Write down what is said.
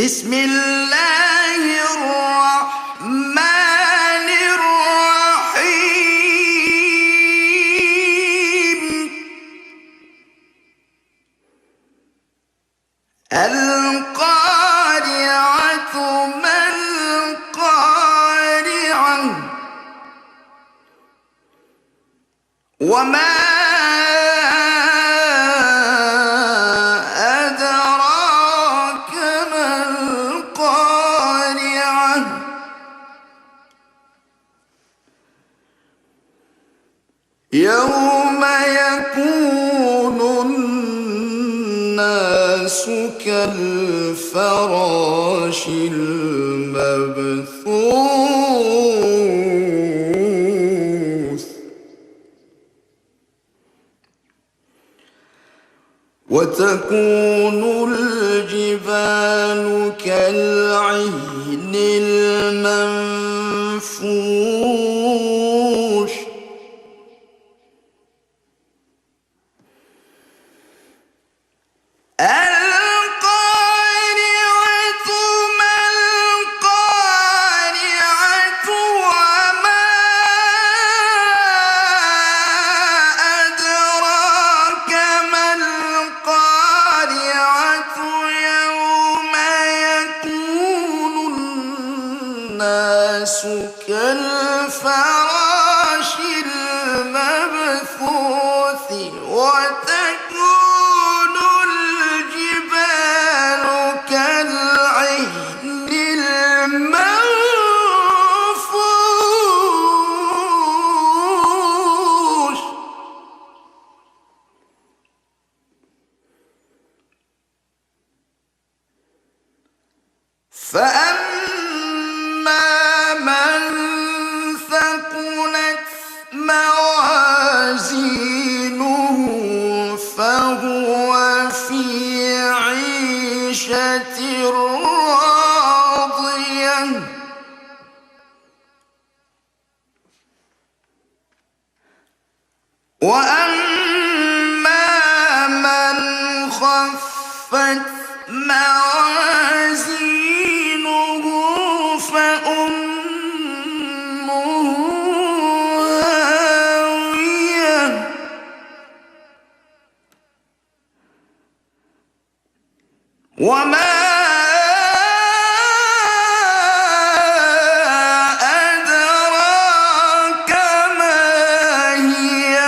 بسم الله الرحمن الرحيم. القارعة ما القارعة وما أدراك ما القارعة يوم يكون الناس كالفراش المبثوث وتكون الجبال كالعهن المنفوش القارعة ما القارعة وما أدراك ما القارعة يوم يكون الناس كالفراش المبثوث وتكون الجبال كالعهن المنفوش فأما من ثقلت موازينه فهو في عيشة راضية وأما من خفت موازينه فأمه هاوية وما أدراك ما هي